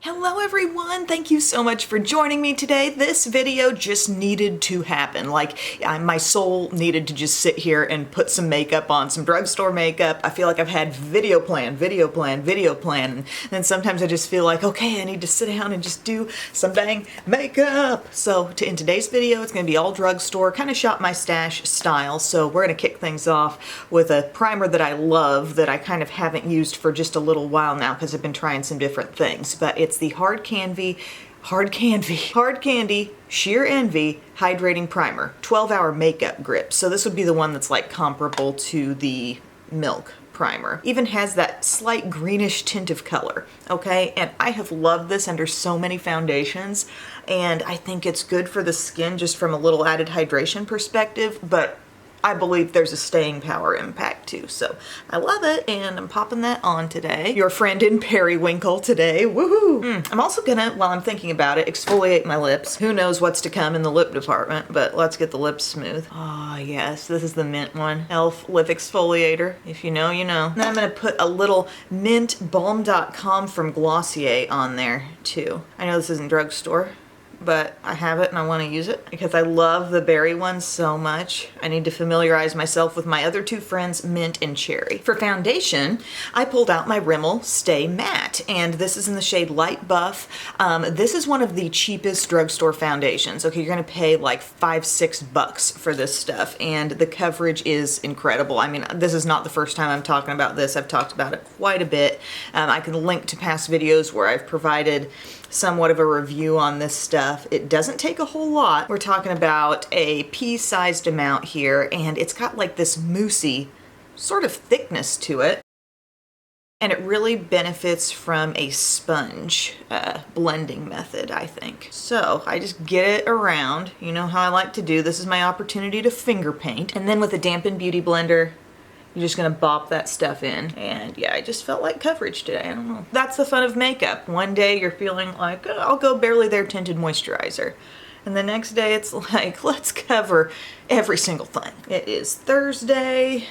Hello everyone, thank you so much for joining me today. This video just needed to happen. My soul needed to just sit here and put some makeup on, some drugstore makeup. I feel like I've had video plan, and then sometimes I just feel like, okay, I need to sit down and just do some dang makeup. So in today's video, it's gonna be all drugstore, kind of shop my stash style. So we're gonna kick things off with a primer that I love that I kind of haven't used for just a little while now because I've been trying some different things, but it's the Hard Candy Sheer Envy Hydrating Primer, 12-hour makeup grip. So this would be the one that's like comparable to the Milk primer. Even has that slight greenish tint of color, okay? And I have loved this under so many foundations, and I think it's good for the skin just from a little added hydration perspective, but I believe there's a staying power impact too. So I love it, and I'm popping that on today. Your friend in periwinkle today, woohoo! I'm also gonna, while I'm thinking about it, exfoliate my lips. Who knows what's to come in the lip department, but let's get the lips smooth. Ah, yes, this is the mint one. e.l.f. lip exfoliator. If you know, you know. Then I'm gonna put a little mint balm.com from Glossier on there too. I know this isn't drugstore, but I have it and I want to use it because I love the berry one so much. I need to familiarize myself with my other two friends, mint and cherry. For foundation, I pulled out my Rimmel Stay Matte, and this is in the shade Light Buff. This is one of the cheapest drugstore foundations. Okay, you're gonna pay like $5-6 for this stuff, and the coverage is incredible. I mean, this is not the first time I'm talking about this. I've talked about it quite a bit. I can link to past videos where I've provided somewhat of a review on this stuff. It doesn't take a whole lot. We're talking about a pea-sized amount here, and it's got like this moussey sort of thickness to it. And it really benefits from a sponge blending method, I think. So I just get it around. You know how I like to do. This is my opportunity to finger paint. And then with a dampened beauty blender, you're just gonna bop that stuff in. And yeah, I just felt like coverage today, I don't know. That's the fun of makeup. One day you're feeling like, oh, I'll go Barely There tinted moisturizer. And the next day it's like, let's cover every single thing. It is Thursday.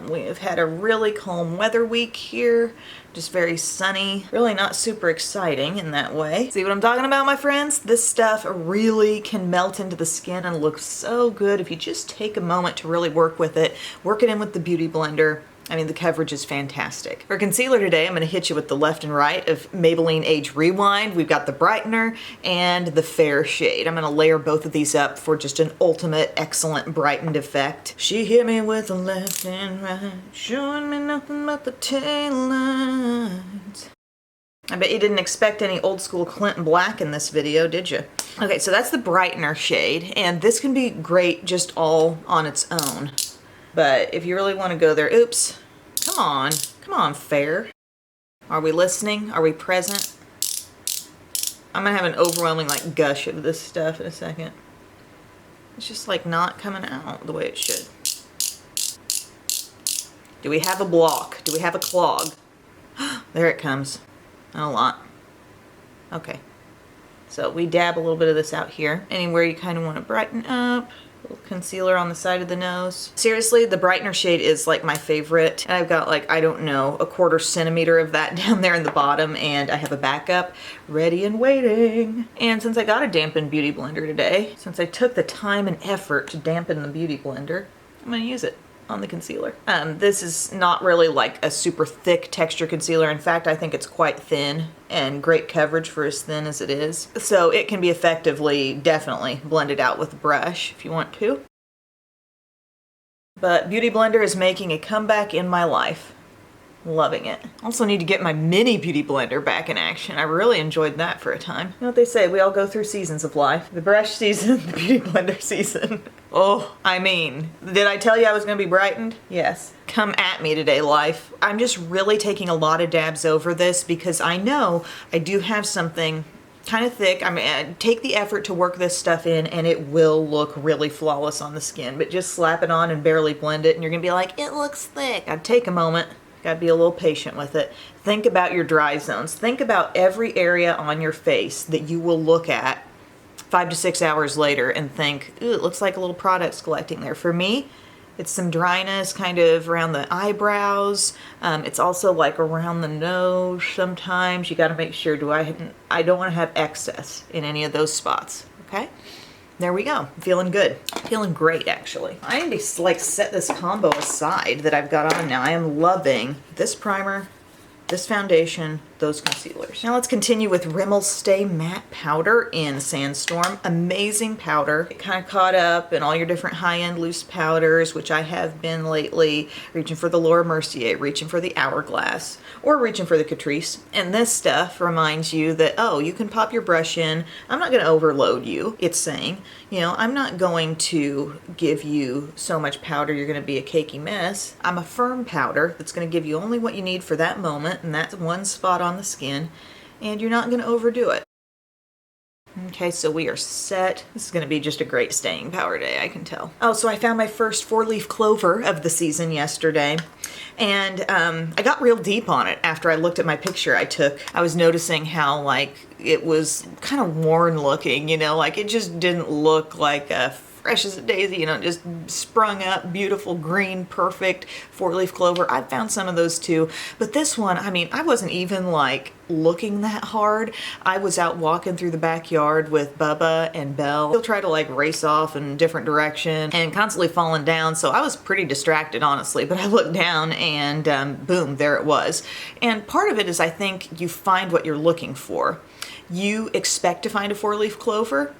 We have had a really calm weather week here. Just very sunny. Really not super exciting in that way. See what I'm talking about, my friends? This stuff really can melt into the skin and look so good if you just take a moment to really work with it. Work it in with the beauty blender. I mean, the coverage is fantastic. For concealer today, I'm gonna hit you with the left and right of Maybelline Age Rewind. We've got the brightener and the fair shade. I'm gonna layer both of these up for just an ultimate excellent brightened effect. She hit me with the left and right, showing me nothing but the tail lights. I bet you didn't expect any old school Clinton Black in this video, did you? Okay, so that's the brightener shade, and this can be great just all on its own. But if you really want to go there, oops, come on, fair. Are we listening? Are we present? I'm gonna have an overwhelming like gush of this stuff in a second. It's just like not coming out the way it should. Do we have a block? Do we have a clog? There it comes. Not a lot. Okay. So we dab a little bit of this out here. Anywhere you kind of want to brighten up. Concealer on the side of the nose. Seriously, the brightener shade is like my favorite, and I've got like, I don't know, a 1/4 centimeter of that down there in the bottom, and I have a backup ready and waiting. And since I got a dampened beauty blender today, since I took the time and effort to dampen the beauty blender, I'm gonna use it on the concealer. This is not really like a super thick texture concealer. In fact, I think it's quite thin and great coverage for as thin as it is. So it can be effectively, definitely blended out with a brush if you want to. But Beauty Blender is making a comeback in my life. Loving it. Also need to get my mini beauty blender back in action. I really enjoyed that for a time. You know what they say, we all go through seasons of life. The brush season, the beauty blender season. Oh, I mean, did I tell you I was gonna be brightened? Yes. Come at me today, life. I'm just really taking a lot of dabs over this because I know I do have something kind of thick. I mean, take the effort to work this stuff in and it will look really flawless on the skin, but just slap it on and barely blend it and you're gonna be like, it looks thick. I'd take a moment. Gotta be a little patient with it. Think about your dry zones. Think about every area on your face that you will look at 5 to 6 hours later and think, ooh, it looks like a little product's collecting there. For me, It's some dryness kind of around the eyebrows. It's also like around the nose sometimes. You got to make sure, I don't want to have excess in any of those spots, okay? There we go. Feeling good. Feeling great, actually. I need to like set this combo aside that I've got on now. I am loving this primer, this foundation, those concealers. Now let's continue with Rimmel Stay Matte Powder in Sandstorm. Amazing powder. It kind of caught up in all your different high-end loose powders, which I have been lately, reaching for the Laura Mercier, reaching for the Hourglass, or reaching for the Catrice. And this stuff reminds you that, oh, you can pop your brush in. I'm not gonna overload you. It's saying, you know, I'm not going to give you so much powder you're gonna be a cakey mess. I'm a firm powder that's gonna give you only what you need for that moment, and that's one spot on the skin, and you're not going to overdo it. Okay, so we are set. This is going to be just a great staying power day, I can tell. Oh, so I found my first 4-leaf clover of the season yesterday, and I got real deep on it after I looked at my picture I took. I was noticing how, like, it was kind of worn looking, you know, like it just didn't look like a fresh as a daisy, you know, just sprung up, beautiful, green, perfect 4-leaf clover. I found some of those too, but this one, I mean, I wasn't even like looking that hard. I was out walking through the backyard with Bubba and Belle. He'll try to like race off in a different direction and constantly falling down, so I was pretty distracted, honestly, but I looked down and boom, there it was. And part of it is I think you find what you're looking for. You expect to find a 4-leaf clover,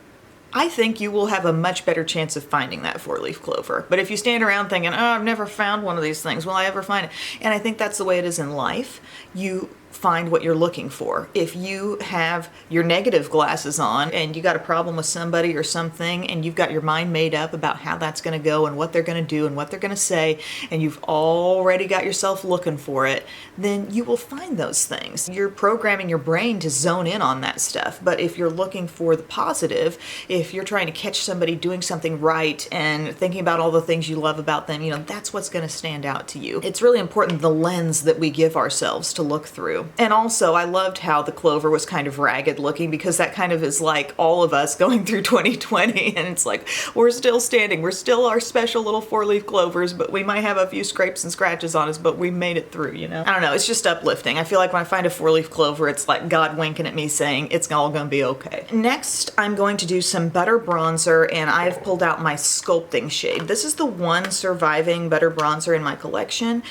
I think you will have a much better chance of finding that 4-leaf clover. But if you stand around thinking, oh, I've never found one of these things, will I ever find it? And I think that's the way it is in life. You find what you're looking for. If you have your negative glasses on and you got a problem with somebody or something and you've got your mind made up about how that's going to go and what they're going to do and what they're going to say, and you've already got yourself looking for it, then you will find those things. You're programming your brain to zone in on that stuff. But if you're looking for the positive, if you're trying to catch somebody doing something right and thinking about all the things you love about them, you know, that's what's going to stand out to you. It's really important, the lens that we give ourselves to look through. And also, I loved how the clover was kind of ragged looking, because that kind of is like all of us going through 2020, and it's like, we're still standing, we're still our special little 4-leaf clovers, but we might have a few scrapes and scratches on us, but we made it through, you know? I don't know, it's just uplifting. I feel like when I find a 4-leaf clover, it's like God winking at me saying, it's all gonna be okay. Next, I'm going to do some butter bronzer, and I've pulled out my sculpting shade. This is the one surviving butter bronzer in my collection,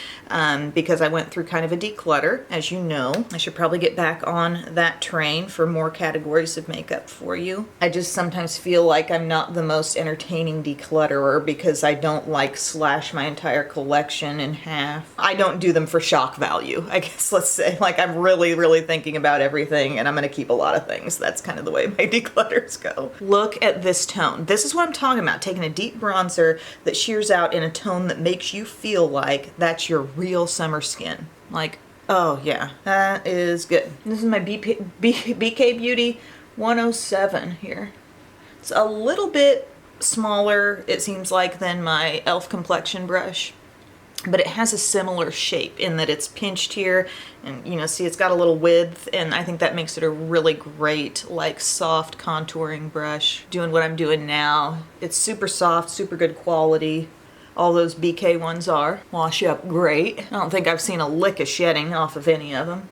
because I went through kind of a declutter, as you know. I should probably get back on that train for more categories of makeup for you. I just sometimes feel like I'm not the most entertaining declutterer because I don't like slash my entire collection in half. I don't do them for shock value, I guess, let's say. Like, I'm really, really thinking about everything, and I'm gonna keep a lot of things. That's kind of the way my declutters go. Look at this tone. This is what I'm talking about, taking a deep bronzer that shears out in a tone that makes you feel like that's your real summer skin. Like, oh yeah, that is good. This is my BK Beauty 107 here. It's a little bit smaller, it seems like, than my e.l.f. complexion brush, but it has a similar shape in that it's pinched here, and you know, see, it's got a little width, and I think that makes it a really great, like, soft contouring brush. Doing what I'm doing now. It's super soft, super good quality. All those BK ones are. Wash up great. I don't think I've seen a lick of shedding off of any of them.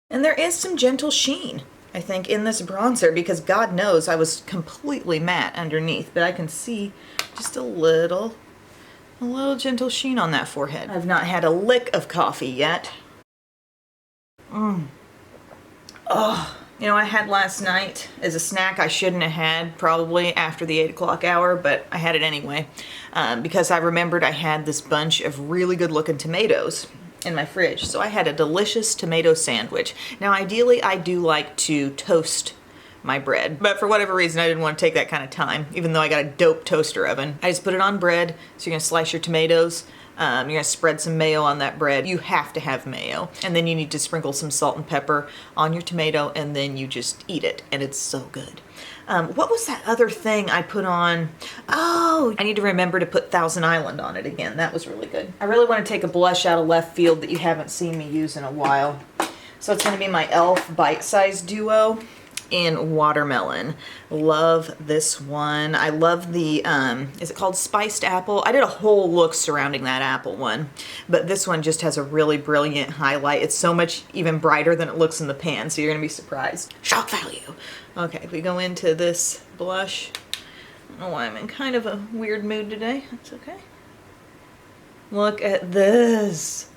And there is some gentle sheen, I think, in this bronzer, because God knows I was completely matte underneath, but I can see just a little gentle sheen on that forehead. I've not had a lick of coffee yet. Oh. You know, I had last night as a snack I shouldn't have had probably after the 8 o'clock hour, but I had it anyway because I remembered I had this bunch of really good looking tomatoes in my fridge. So I had a delicious tomato sandwich. Now, ideally, I do like to toast my bread, but for whatever reason, I didn't want to take that kind of time, even though I got a dope toaster oven. I just put it on bread. So you're gonna slice your tomatoes. You're gonna spread some mayo on that bread. You have to have mayo. And then you need to sprinkle some salt and pepper on your tomato, and then you just eat it, and it's so good. What was that other thing I put on? Oh, I need to remember to put Thousand Island on it again. That was really good. I really want to take a blush out of left field that you haven't seen me use in a while. So it's gonna be my e.l.f. Bite Size Duo. in Watermelon. Love this one. I love the, is it called Spiced Apple? I did a whole look surrounding that apple one, but this one just has a really brilliant highlight. It's so much even brighter than it looks in the pan, so you're gonna be surprised. Shock value. Okay, if we go into this blush, I don't know why I'm in kind of a weird mood today. That's okay. Look at this.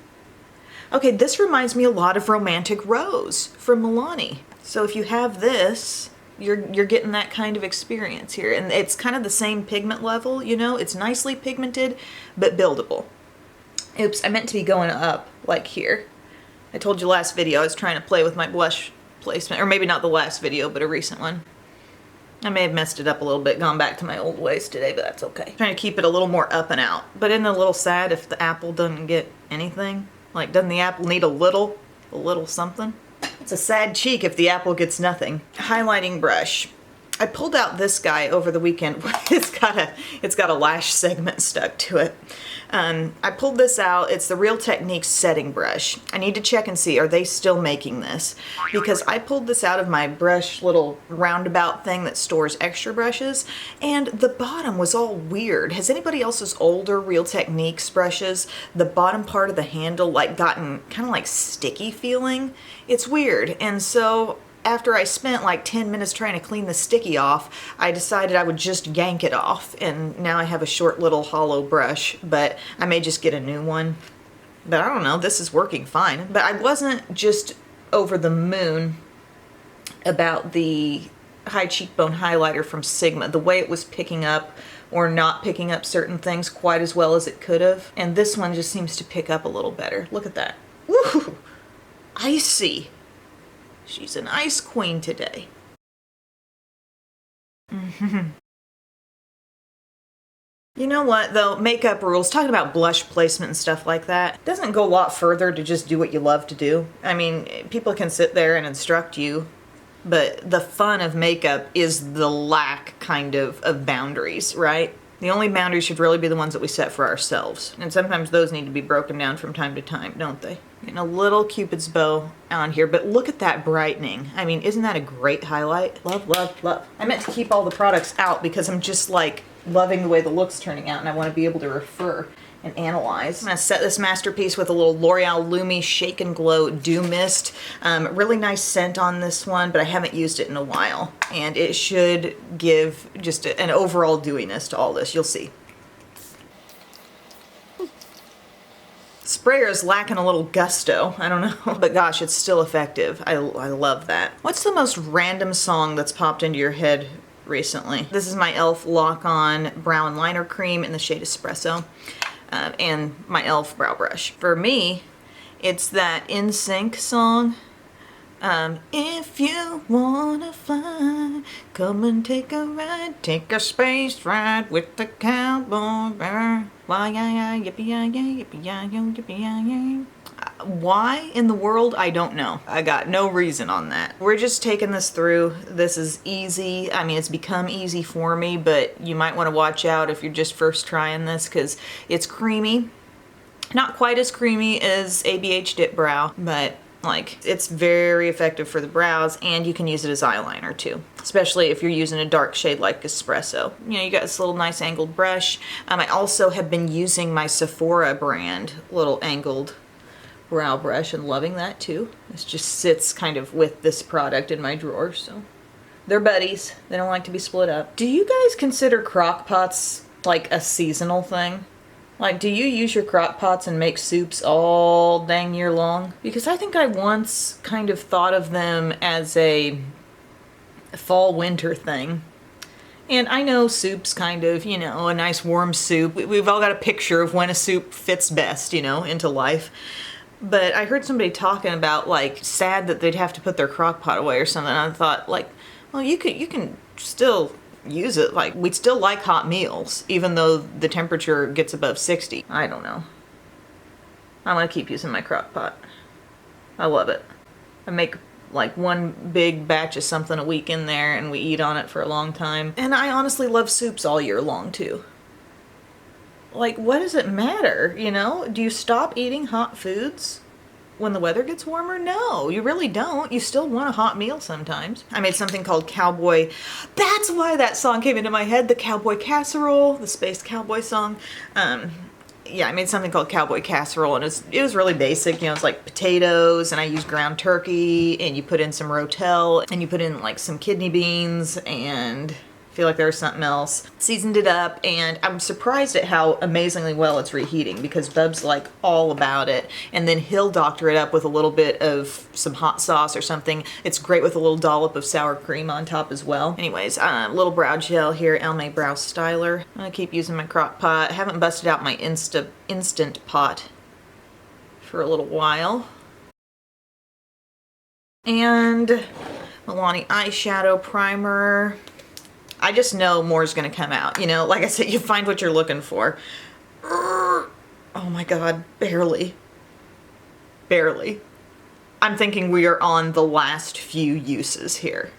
Okay, this reminds me a lot of Romantic Rose from Milani. So if you have this, you're getting that kind of experience here. And it's kind of the same pigment level, you know? It's nicely pigmented, but buildable. Oops, I meant to be going up, like here. I told you last video I was trying to play with my blush placement, or maybe not the last video, but a recent one. I may have messed it up a little bit, gone back to my old ways today, but that's okay. Trying to keep it a little more up and out. But isn't it a little sad if the apple doesn't get anything? Like, doesn't the apple need a little something? It's a sad cheek if the apple gets nothing. Highlighting brush. I pulled out this guy over the weekend. It's got a lash segment stuck to it. I pulled this out. It's the Real Techniques setting brush. I need to check and see, are they still making this? Because I pulled this out of my brush little roundabout thing that stores extra brushes, and the bottom was all weird. Has anybody else's older Real Techniques brushes, the bottom part of the handle like gotten kind of like sticky feeling? It's weird. And so after I spent like 10 minutes trying to clean the sticky off, I decided I would just yank it off, and now I have a short little hollow brush, but I may just get a new one. But I don't know, this is working fine. But I wasn't just over the moon about the high cheekbone highlighter from Sigma, the way it was picking up or not picking up certain things quite as well as it could have. And this one just seems to pick up a little better. Look at that. Woo! Icy. She's an ice queen today. You know what though, makeup rules, talking about blush placement and stuff like that, doesn't go a lot further to just do what you love to do. I mean, people can sit there and instruct you, but the fun of makeup is the lack kind of boundaries, right? The only boundaries should really be the ones that we set for ourselves. And sometimes those need to be broken down from time to time, don't they? Getting a little Cupid's bow on here, but look at that brightening. I mean, isn't that a great highlight? Love, love, love. I meant to keep all the products out because I'm just like loving the way the look's turning out, and I want to be able to refer and analyze. I'm going to set this masterpiece with a little L'Oreal Lumi Shake and Glow Dew Mist. Really nice scent on this one, but I haven't used it in a while. And it should give just an overall dewiness to all this. You'll see. Sprayer is lacking a little gusto. I don't know. But gosh, it's still effective. I love that. What's the most random song that's popped into your head recently? This is my e.l.f. Lock On Brow and Liner Cream in the shade Espresso. And my e.l.f. brow brush. For me, it's that NSYNC song. If you wanna fly, come and take a ride, take a space ride with the cowboy. Why, yippee-yi-yi, yippee-yi-yo, yippee-yi-yi. Why in the world? I don't know. I got no reason on that. We're just taking this through. This is easy. I mean, it's become easy for me, but you might want to watch out if you're just first trying this because it's creamy. Not quite as creamy as ABH Dip Brow, but like it's very effective for the brows, and you can use it as eyeliner too, especially if you're using a dark shade like Espresso. You know, you got this little nice angled brush. I also have been using my Sephora brand little angled brow brush and loving that too. This just sits kind of with this product in my drawer, so they're buddies. They don't like to be split up. Do you guys consider crock pots like a seasonal thing? Like, do you use your crock pots and make soups all dang year long? Because I think I once kind of thought of them as a fall-winter thing. And I know soup's kind of, you know, a nice warm soup. We've all got a picture of when a soup fits best, you know, into life. But I heard somebody talking about, like, sad that they'd have to put their crock pot away or something. And I thought, like, well, you can still use it. Like, we'd still like hot meals, even though the temperature gets above 60. I don't know. I'm gonna keep using my crock pot. I love it. I make like one big batch of something a week in there and we eat on it for a long time. And I honestly love soups all year long too. Like, what does it matter, you know? Do you stop eating hot foods? when the weather gets warmer? No, you really don't. You still want a hot meal sometimes. I made something called Cowboy. That's why that song came into my head, the Cowboy Casserole, the Space Cowboy song. Yeah, I made something called Cowboy Casserole, and it was really basic. You know, it's like potatoes, and I used ground turkey, and you put in some rotel, and you put in like some kidney beans, and I feel like there was something else. Seasoned it up, and I'm surprised at how amazingly well it's reheating, because Bub's like all about it. And then he'll doctor it up with a little bit of some hot sauce or something. It's great with a little dollop of sour cream on top as well. Anyways, little brow gel here, Elme Brow Styler. I'm gonna keep using my crock pot. I haven't busted out my instant pot for a little while. And Milani eyeshadow primer. I just know more is gonna come out. You know, like I said, you find what you're looking for. Oh my God, barely. Barely. I'm thinking we are on the last few uses here.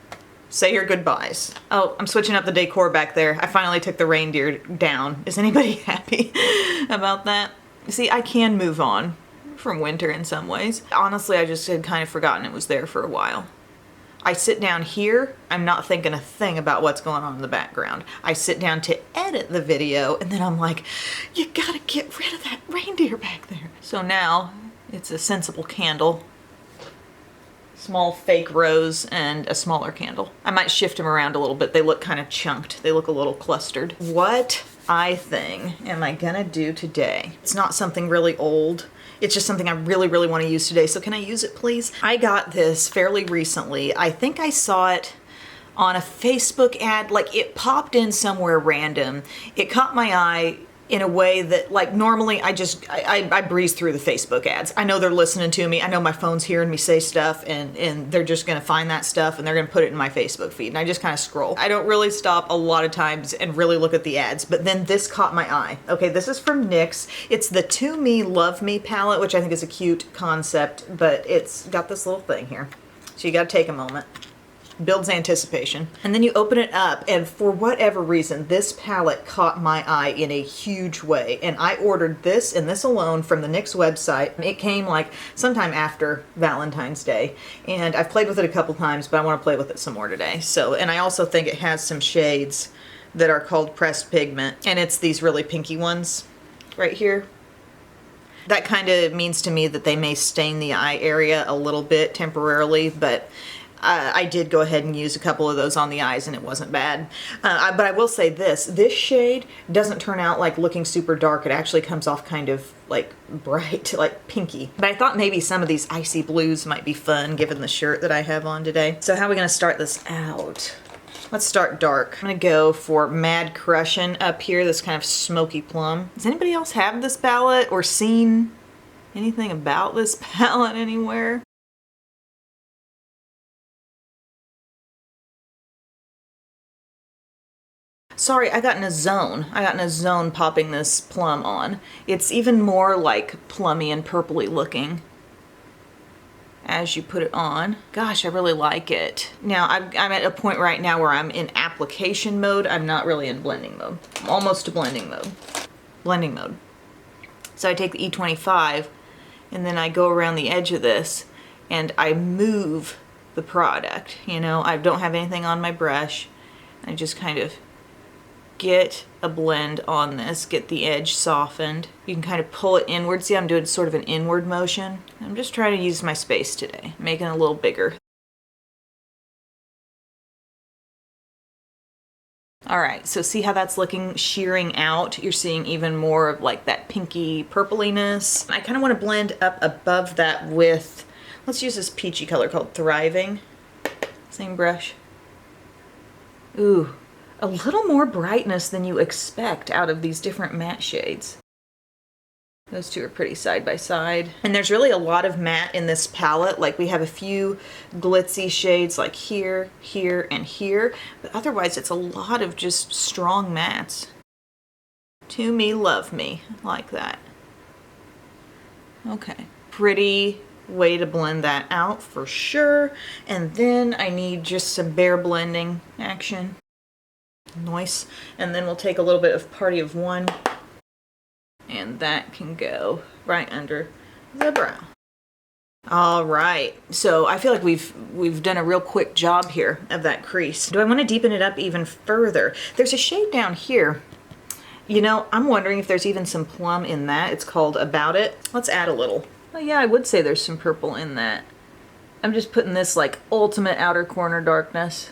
Say your goodbyes. Oh, I'm switching up the decor back there. I finally took the reindeer down. Is anybody happy about that? See, I can move on from winter in some ways. Honestly, I just had kind of forgotten it was there for a while. I sit down here, I'm not thinking a thing about what's going on in the background. I sit down to edit the video, and then I'm like, you gotta get rid of that reindeer back there. So now, it's a sensible candle. Small fake rose and a smaller candle. I might shift them around a little bit. They look kind of chunked. They look a little clustered. What eye thing am I gonna do today? It's not something really old. It's just something I really, really want to use today. So can I use it, please? I got this fairly recently. I think I saw it on a Facebook ad. Like, it popped in somewhere random. It caught my eye in a way that, like, normally I breeze through the Facebook ads. I know they're listening to me. I know my phone's hearing me say stuff, and they're just gonna find that stuff and they're gonna put it in my Facebook feed. And I just kind of scroll. I don't really stop a lot of times and really look at the ads, but then this caught my eye. Okay, this is from NYX. It's the To Me, Love Me palette, which I think is a cute concept, but it's got this little thing here. So you gotta take a moment. Builds anticipation. And then you open it up, and for whatever reason, this palette caught my eye in a huge way. And I ordered this and this alone from the NYX website. It came like sometime after Valentine's Day. And I've played with it a couple times, but I want to play with it some more today. So, and I also think it has some shades that are called pressed pigment. And it's these really pinky ones right here. That kind of means to me that they may stain the eye area a little bit temporarily, but I did go ahead and use a couple of those on the eyes, and it wasn't bad. But I will say this shade doesn't turn out like looking super dark. It actually comes off kind of like bright, like pinky. But I thought maybe some of these icy blues might be fun given the shirt that I have on today. So how are we gonna start this out? Let's start dark. I'm gonna go for Mad Crushin' up here, this kind of smoky plum. Does anybody else have this palette or seen anything about this palette anywhere? Sorry, I got in a zone. I got in a zone popping this plum on. It's even more like plummy and purpley looking as you put it on. Gosh, I really like it. Now, I'm at a point right now where I'm in application mode. I'm not really in blending mode. I'm almost to blending mode. Blending mode. So I take the E25, and then I go around the edge of this, and I move the product. You know, I don't have anything on my brush. I just kind of get a blend on this, get the edge softened. You can kind of pull it inward. See, I'm doing sort of an inward motion. I'm just trying to use my space today, making it a little bigger. All right, so see how that's looking, shearing out? You're seeing even more of like that pinky purpliness. I kind of want to blend up above that with, let's use this peachy color called Thriving. Same brush. Ooh. A little more brightness than you expect out of these different matte shades. Those two are pretty side by side. And there's really a lot of matte in this palette. Like, we have a few glitzy shades like here, here, and here. But otherwise, it's a lot of just strong mattes. To Me, Love Me. Like that. Okay. Pretty way to blend that out for sure. And then I need just some bare blending action. Nice. And then we'll take a little bit of Party of One, and that can go right under the brow. All right, so I feel like we've done a real quick job here of that crease. Do I want to deepen it up even further? There's a shade down here. You know, I'm wondering if there's even some plum in that. It's called About It. Let's add a little. Oh yeah, I would say there's some purple in that. I'm just putting this like ultimate outer corner darkness.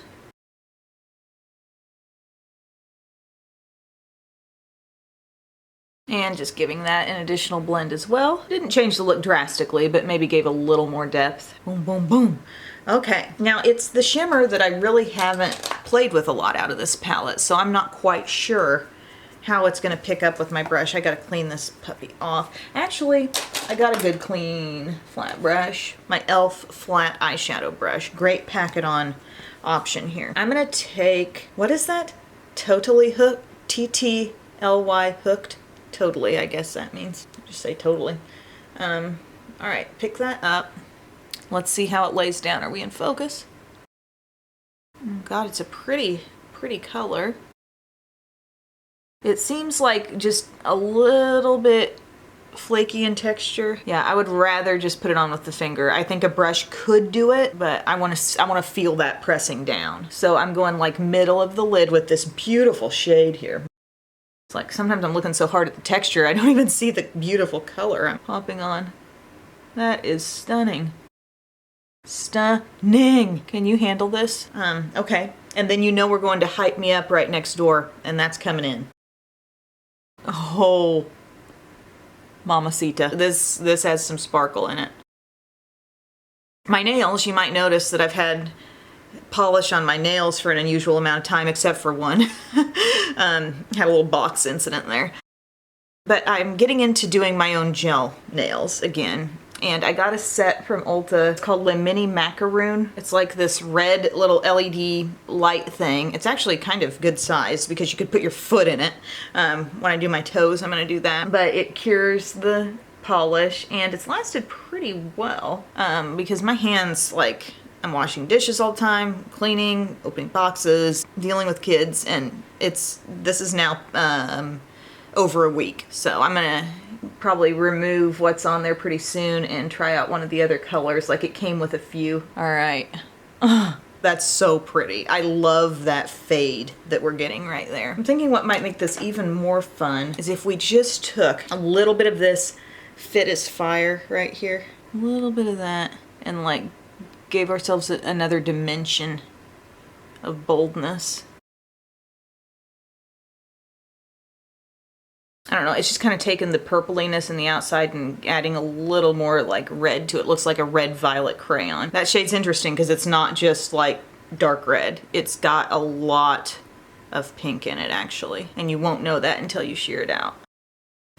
And just giving that an additional blend as well. Didn't change the look drastically, but maybe gave a little more depth. Boom, boom, boom. Okay, now it's the shimmer that I really haven't played with a lot out of this palette, so I'm not quite sure how it's gonna pick up with my brush. I gotta clean this puppy off. Actually, I got a good clean flat brush. My e.l.f. flat eyeshadow brush. Great pack-it-on option here. I'm gonna take, what is that? Totally Hooked? T-T-L-Y Hooked? Totally, I guess that means. Just say totally. All right, pick that up. Let's see how it lays down. Are we in focus? Oh God, it's a pretty color. It seems like just a little bit flaky in texture. Yeah, I would rather just put it on with the finger. I think a brush could do it, but I want to feel that pressing down. So I'm going like middle of the lid with this beautiful shade here. It's like sometimes I'm looking so hard at the texture, I don't even see the beautiful color I'm popping on. That is stunning. Stunning! Can you handle this? Okay. And then you know we're going to Hype Me Up right next door, and that's coming in. Oh, mamacita. This has some sparkle in it. My nails, you might notice that I've had polish on my nails for an unusual amount of time, except for one. Had a little box incident there. But I'm getting into doing my own gel nails again. And I got a set from Ulta. It's called Le Mini Macaroon. It's like this red little LED light thing. It's actually kind of good size because you could put your foot in it. When I do my toes, I'm gonna do that. But it cures the polish and it's lasted pretty well because my hands, like, I'm washing dishes all the time, cleaning, opening boxes, dealing with kids, and this is now over a week. So I'm gonna probably remove what's on there pretty soon and try out one of the other colors. Like, it came with a few. All right. That's so pretty. I love that fade that we're getting right there. I'm thinking what might make this even more fun is if we just took a little bit of this Fit as Fire right here, a little bit of that, and like gave ourselves another dimension of boldness. I don't know, it's just kind of taking the purpliness in the outside and adding a little more like red to it. Looks like a red violet crayon. That shade's interesting because it's not just like dark red. It's got a lot of pink in it actually, and you won't know that until you shear it out.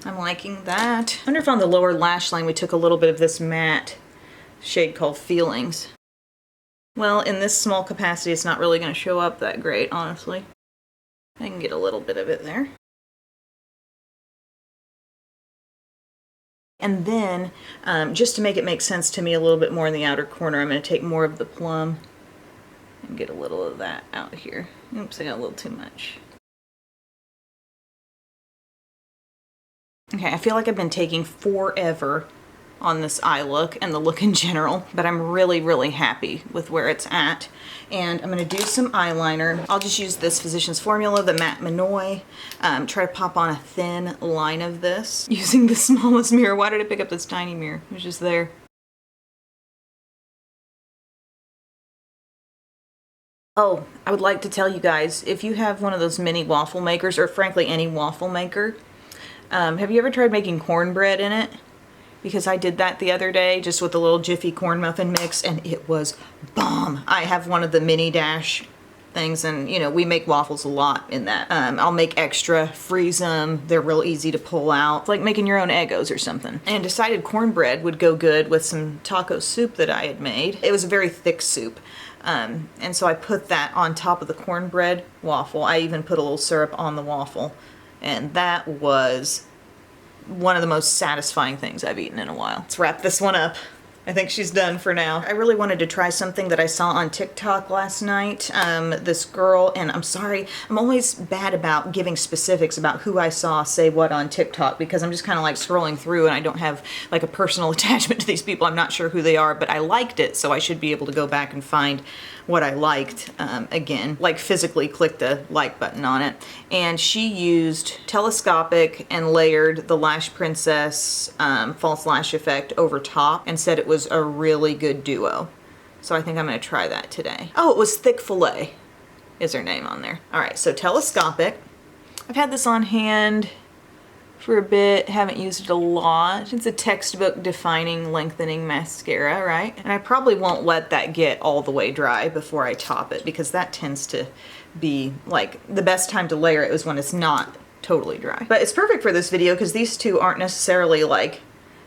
I'm liking that. I wonder if on the lower lash line we took a little bit of this matte shade called Feelings. Well, in this small capacity, it's not really going to show up that great, honestly. I can get a little bit of it there. And then, just to make it make sense to me a little bit more in the outer corner, I'm going to take more of the plum and get a little of that out here. Oops, I got a little too much. Okay, I feel like I've been taking forever on this eye look and the look in general, but I'm really, really happy with where it's at. And I'm gonna do some eyeliner. I'll just use this Physicians Formula, the Matte Minoy. Try to pop on a thin line of this using the smallest mirror. Why did I pick up this tiny mirror? It was just there. Oh, I would like to tell you guys, if you have one of those mini waffle makers, or frankly any waffle maker, have you ever tried making cornbread in it? Because I did that the other day just with a little Jiffy corn muffin mix and it was bomb. I have one of the mini dash things and you know, we make waffles a lot in that. I'll make extra, freeze them, they're real easy to pull out. It's like making your own Eggos or something. And decided cornbread would go good with some taco soup that I had made. It was a very thick soup. And so I put that on top of the cornbread waffle. I even put a little syrup on the waffle. And that was one of the most satisfying things I've eaten in a while. Let's wrap this one up. I think she's done for now. I really wanted to try something that I saw on TikTok last night. This girl, and I'm sorry, I'm always bad about giving specifics about who I saw say what on TikTok because I'm just kind of like scrolling through and I don't have like a personal attachment to these people. I'm not sure who they are, but I liked it, so I should be able to go back and find what I liked again, like physically click the like button on it. And she used telescopic and layered the Lash Princess false lash effect over top and said it was a really good duo. So I think I'm gonna try that today. Oh, it was Thick Fillet is her name on there. All right, so telescopic. I've had this on hand for a bit, haven't used it a lot. It's a textbook defining lengthening mascara, right? And I probably won't let that get all the way dry before I top it because that tends to be like the best time to layer it is when it's not totally dry. But it's perfect for this video because these two aren't necessarily like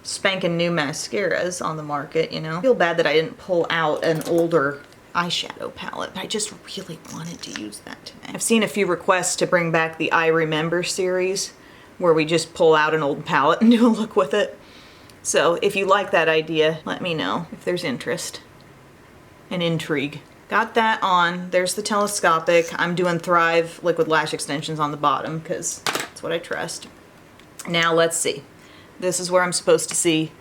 spanking new mascaras on the market, you know? I feel bad that I didn't pull out an older eyeshadow palette, but I just really wanted to use that today. I've seen a few requests to bring back the I Remember series where we just pull out an old palette and do a look with it. So if you like that idea, let me know if there's interest and intrigue. Got that on. There's the telescopic. I'm doing Thrive liquid lash extensions on the bottom because that's what I trust. Now let's see. This is where I'm supposed to see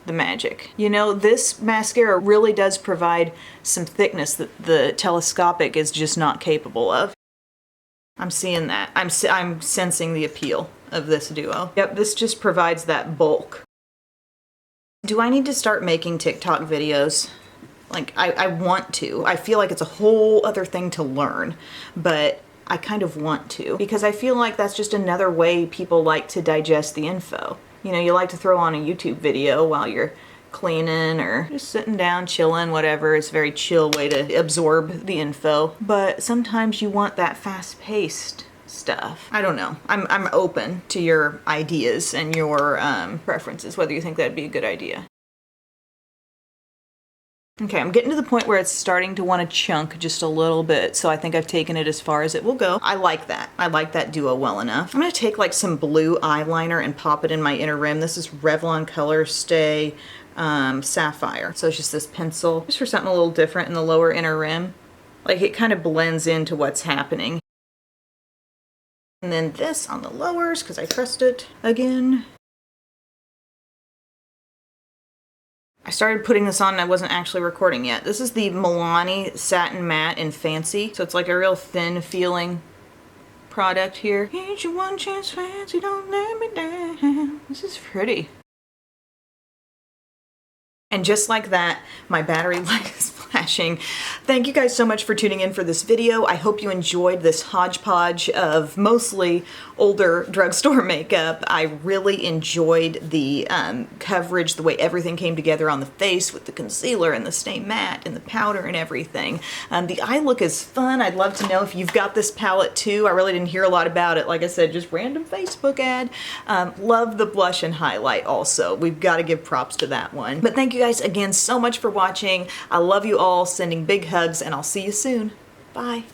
the magic. You know, this mascara really does provide some thickness that the telescopic is just not capable of. I'm seeing that. I'm sensing the appeal of this duo. Yep, this just provides that bulk. Do I need to start making TikTok videos? Like, I want to. I feel like it's a whole other thing to learn, but I kind of want to because I feel like that's just another way people like to digest the info. You know, you like to throw on a YouTube video while you're cleaning or just sitting down, chilling, whatever. It's a very chill way to absorb the info. But sometimes you want that fast-paced stuff. I don't know. I'm open to your ideas and your preferences, whether you think that'd be a good idea. Okay, I'm getting to the point where it's starting to want to chunk just a little bit, so I think I've taken it as far as it will go. I like that. I like that duo well enough. I'm going to take like some blue eyeliner and pop it in my inner rim. This is Revlon Color Stay Sapphire. So it's just this pencil, just for something a little different in the lower inner rim. Like it kind of blends into what's happening. And then this on the lowers, because I pressed it again. I started putting this on and I wasn't actually recording yet. This is the Milani Satin Matte in Fancy. So it's like a real thin feeling product here. Ain't you one chance fancy, don't let me down. This is pretty. And just like that, my battery light is flashing. Thank you guys so much for tuning in for this video. I hope you enjoyed this hodgepodge of mostly older drugstore makeup. I really enjoyed the coverage, the way everything came together on the face with the concealer and the Stay Matte and the powder and everything. The eye look is fun. I'd love to know if you've got this palette too. I really didn't hear a lot about it. Like I said, just random Facebook ad. Love the blush and highlight also. We've got to give props to that one. But thank you guys again so much for watching. I love you all, sending big hugs, and I'll see you soon. Bye.